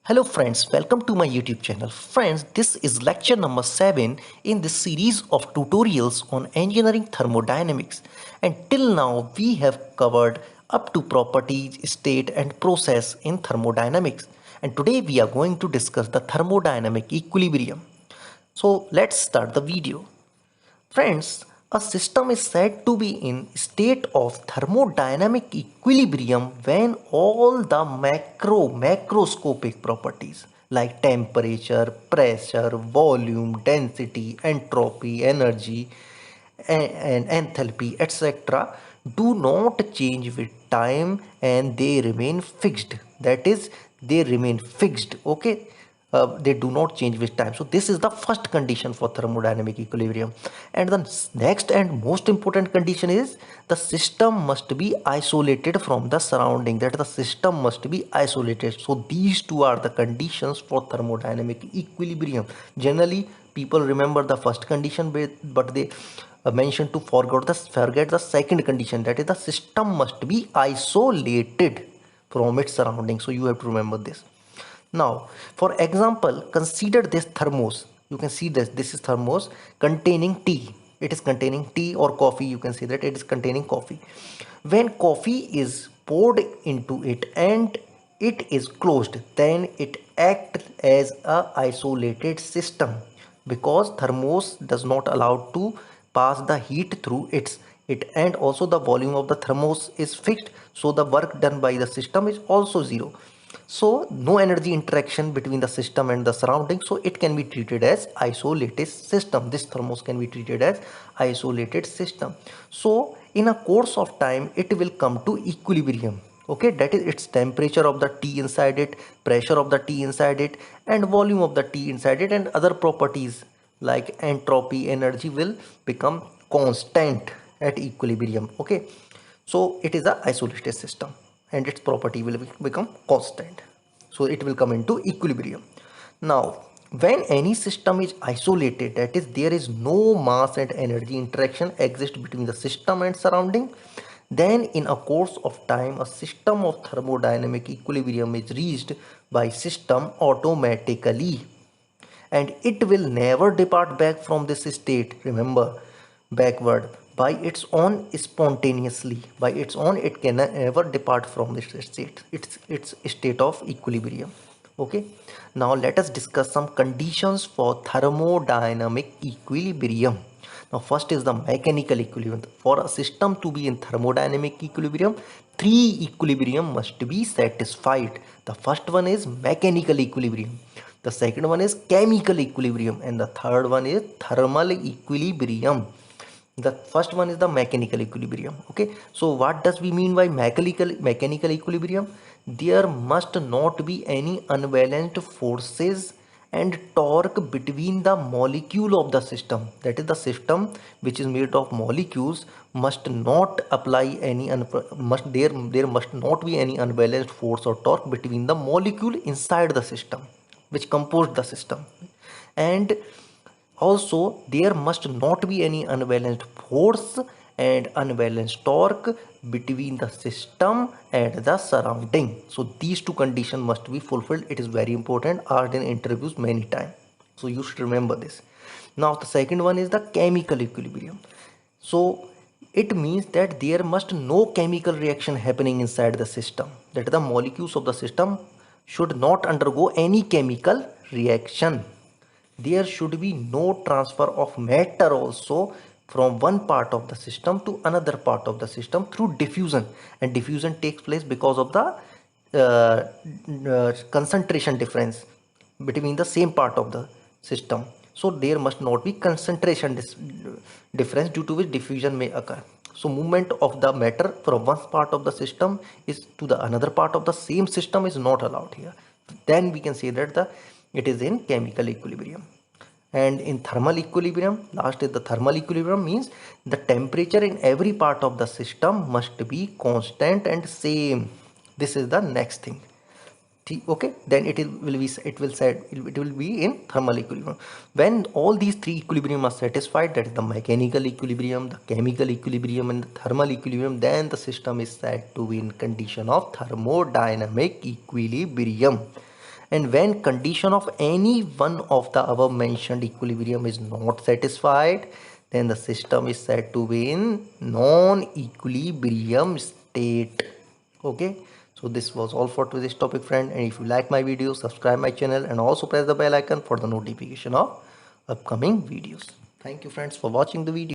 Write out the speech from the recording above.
Hello friends, welcome to my YouTube channel. Friends, this is lecture number 7 in this series of tutorials on engineering thermodynamics. And till now we have covered up to properties, state and process in thermodynamics. And today we are going to discuss the thermodynamic equilibrium. So let's start the video. Friends, a system is said to be in state of thermodynamic equilibrium when all the macroscopic properties like temperature, pressure, volume, density, entropy, energy, and enthalpy, etc., do not change with time and they remain fixed. That is, they remain fixed. Okay, they do not change with time. So this is the first condition for thermodynamic equilibrium. And the next and most important condition is the system must be isolated from the surrounding. That the system must be isolated. So these two are the conditions for thermodynamic equilibrium. Generally people remember the first condition, but they mention to forget the second condition, that is the system must be isolated from its surroundings. So you have to remember this. Now, for example, consider this thermos. You can see this is thermos containing tea. It is containing tea or coffee. You can see that it is containing coffee. When coffee is poured into it and it is closed, then it acts as a isolated system because thermos does not allow to pass the heat through it, and also the volume of the thermos is fixed, so the work done by the system is also zero. So no energy interaction between the system and the surrounding, so it can be treated as isolated system. This thermos can be treated as isolated system. So in a course of time it will come to equilibrium. Okay, that is its temperature of the tea inside it, pressure of the tea inside it, and volume of the tea inside it, and other properties like entropy, energy will become constant at equilibrium. Okay, so it is a isolated system and its property will become constant, so it will come into equilibrium. Now when any system is isolated, that is there is no mass and energy interaction exist between the system and surrounding, then in a course of time a system of thermodynamic equilibrium is reached by system automatically, and it will never depart back from this state. Remember, backward by its own, spontaneously by its own, it can never depart from this state. It's state of equilibrium. Okay, now let us discuss some conditions for thermodynamic equilibrium. Now first is the mechanical equilibrium. For a system to be in thermodynamic equilibrium, three equilibrium must be satisfied. The first one is mechanical equilibrium, the second one is chemical equilibrium, and the third one is thermal equilibrium. The first one is the mechanical equilibrium. Okay, so what does we mean by mechanical equilibrium? There must not be any unbalanced forces and torque between the molecule of the system. That is, the system which is made of molecules must not apply any there must not be any unbalanced force or torque between the molecule inside the system which compose the system, and also there must not be any unbalanced force and unbalanced torque between the system and the surrounding. So these two conditions must be fulfilled. It is very important, asked in interviews many times, so you should remember this. Now the second one is the chemical equilibrium. So it means that there must no chemical reaction happening inside the system, that the molecules of the system should not undergo any chemical reaction. There should be no transfer of matter also from one part of the system to another part of the system through diffusion, and diffusion takes place because of the concentration difference between the same part of the system. So there must not be concentration difference due to which diffusion may occur. So movement of the matter from one part of the system is to the another part of the same system is not allowed here. Then we can say that it is in chemical equilibrium. And in thermal equilibrium, last is the thermal equilibrium, means the temperature in every part of the system must be constant and same. This is the next thing. Okay, then it will be in thermal equilibrium. When all these three equilibrium are satisfied, that is the mechanical equilibrium, the chemical equilibrium and the thermal equilibrium, then the system is said to be in condition of thermodynamic equilibrium. And when condition of any one of the above mentioned equilibrium is not satisfied, then the system is said to be in non-equilibrium state. Okay, so this was all for today's topic, friend. And if you like my video, subscribe my channel and also press the bell icon for the notification of upcoming videos. Thank you, friends, for watching the video.